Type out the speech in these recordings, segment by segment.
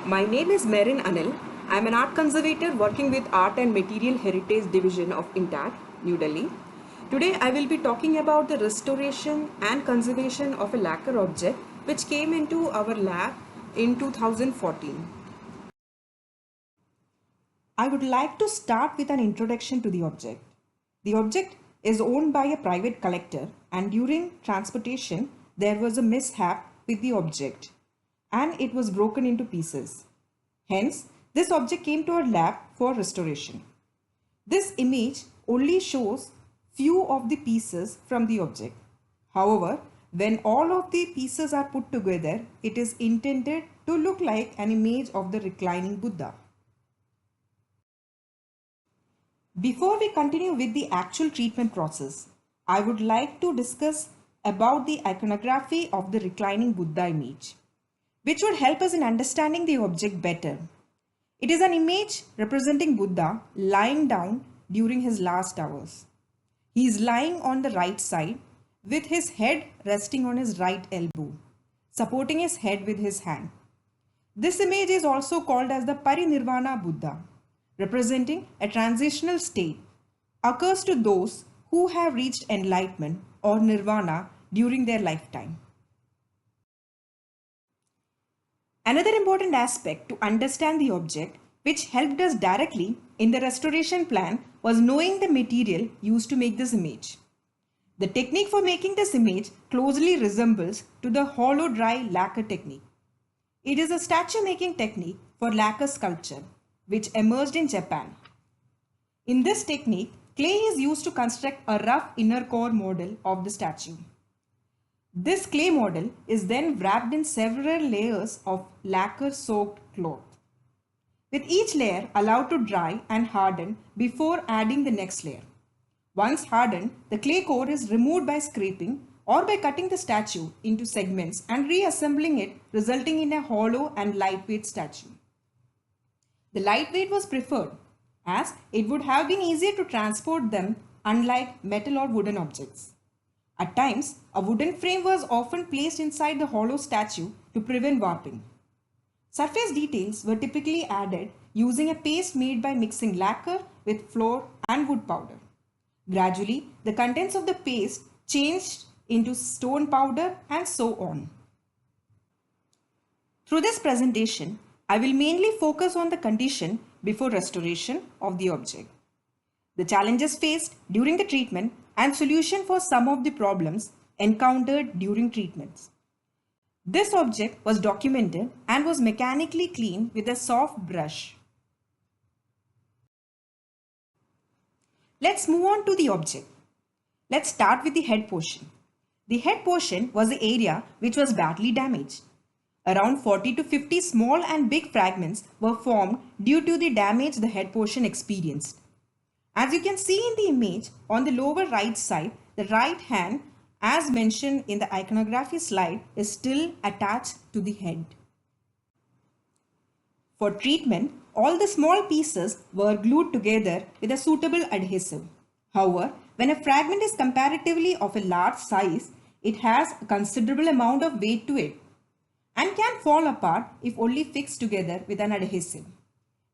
My name is Merin Anil. I am an art conservator working with Art and Material Heritage Division of INTACH, New Delhi. Today I will be talking about the restoration and conservation of a lacquer object which came into our lab in 2014. I would like to start with an introduction to the object. The object is owned by a private collector, and during transportation there was a mishap with the object and it was broken into pieces. Hence, this object came to our lab for restoration. This image only shows few of the pieces from the object. However, when all of the pieces are put together, it is intended to look like an image of the reclining Buddha. Before we continue with the actual treatment process, I would like to discuss about the iconography of the reclining Buddha image, which would help us in understanding the object better. It is an image representing Buddha lying down during his last hours. He is lying on the right side with his head resting on his right elbow, supporting his head with his hand. This image is also called as the Parinirvana Buddha, representing a transitional state, occurs to those who have reached enlightenment or nirvana during their lifetime. Another important aspect to understand the object, which helped us directly in the restoration plan, was knowing the material used to make this image. The technique for making this image closely resembles to the hollow dry lacquer technique. It is a statue making technique for lacquer sculpture, which emerged in Japan. In this technique, clay is used to construct a rough inner core model of the statue. This clay model is then wrapped in several layers of lacquer soaked cloth, with each layer allowed to dry and harden before adding the next layer. Once hardened, the clay core is removed by scraping or by cutting the statue into segments and reassembling it, resulting in a hollow and lightweight statue. The lightweight was preferred as it would have been easier to transport them, unlike metal or wooden objects. At times, a wooden frame was often placed inside the hollow statue to prevent warping. Surface details were typically added using a paste made by mixing lacquer with flour and wood powder. Gradually, the contents of the paste changed into stone powder and so on. Through this presentation, I will mainly focus on the condition before restoration of the object, the challenges faced during the treatment, and solution for some of the problems encountered during treatments. This object was documented and was mechanically cleaned with a soft brush. Let's move on to the object. Let's start with the head portion. The head portion was the area which was badly damaged. Around 40 to 50 small and big fragments were formed due to the damage the head portion experienced. As you can see in the image, on the lower right side, the right hand, as mentioned in the iconography slide, is still attached to the head. For treatment, all the small pieces were glued together with a suitable adhesive. However, when a fragment is comparatively of a large size, it has a considerable amount of weight to it and can fall apart if only fixed together with an adhesive.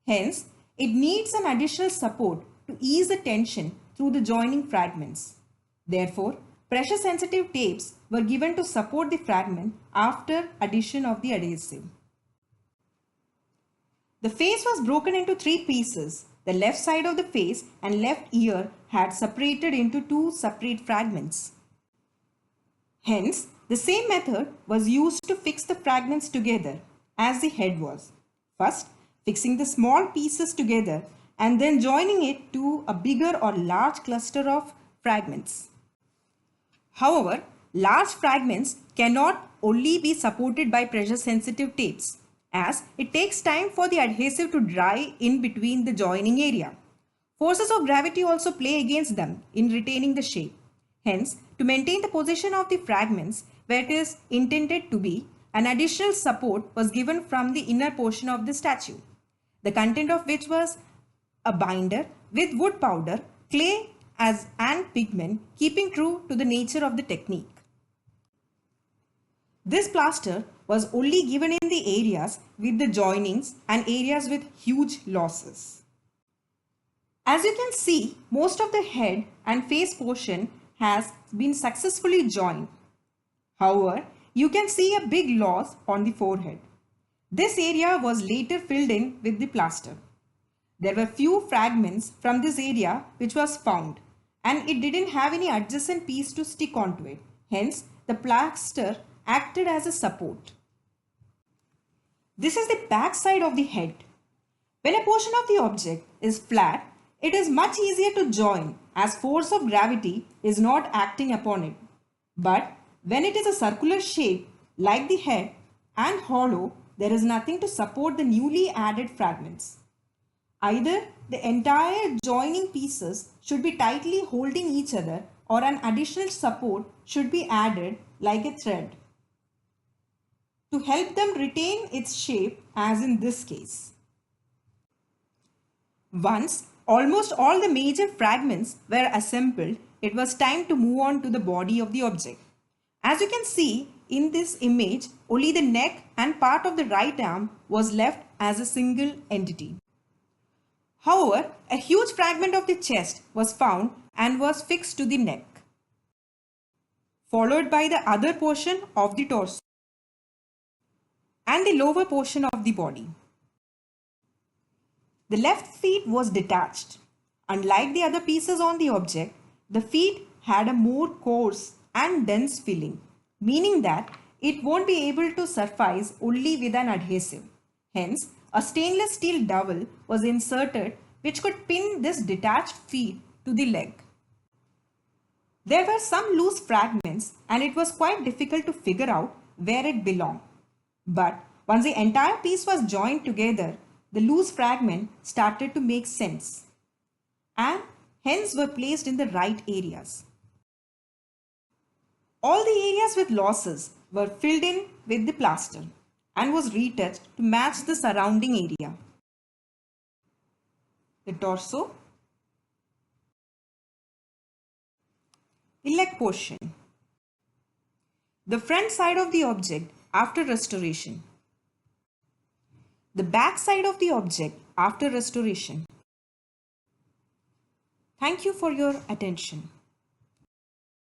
Hence, it needs an additional support to ease the tension through the joining fragments. Therefore, pressure sensitive tapes were given to support the fragment after addition of the adhesive. The face was broken into three pieces. The left side of the face and left ear had separated into two separate fragments. Hence, the same method was used to fix the fragments together as the head was. First, fixing the small pieces together and then joining it to a bigger or large cluster of fragments. However, large fragments cannot only be supported by pressure sensitive tapes, as it takes time for the adhesive to dry in between the joining area. Forces of gravity also play against them in retaining the shape. Hence, to maintain the position of the fragments where it is intended to be, an additional support was given from the inner portion of the statue, the content of which was a binder with wood powder, clay and pigment, keeping true to the nature of the technique. This plaster was only given in the areas with the joinings and areas with huge losses. As you can see, most of the head and face portion has been successfully joined. However, you can see a big loss on the forehead. This area was later filled in with the plaster. There were few fragments from this area which was found, and it didn't have any adjacent piece to stick onto it. Hence, the plaster acted as a support. This is the back side of the head. When a portion of the object is flat, it is much easier to join as force of gravity is not acting upon it. But when it is a circular shape like the head and hollow, there is nothing to support the newly added fragments. Either the entire joining pieces should be tightly holding each other, or an additional support should be added like a thread to help them retain its shape, as in this case. Once almost all the major fragments were assembled, it was time to move on to the body of the object. As you can see in this image, only the neck and part of the right arm was left as a single entity. However, a huge fragment of the chest was found and was fixed to the neck, followed by the other portion of the torso and the lower portion of the body. The left feet was detached. Unlike the other pieces on the object, the feet had a more coarse and dense filling, meaning that it won't be able to suffice only with an adhesive. Hence, a stainless steel dowel was inserted which could pin this detached feet to the leg. There were some loose fragments and it was quite difficult to figure out where it belonged. But once the entire piece was joined together, the loose fragment started to make sense and hence were placed in the right areas. All the areas with losses were filled in with the plaster and was retouched to match the surrounding area. The torso, the leg portion, the front side of the object after restoration, the back side of the object after restoration. Thank you for your attention.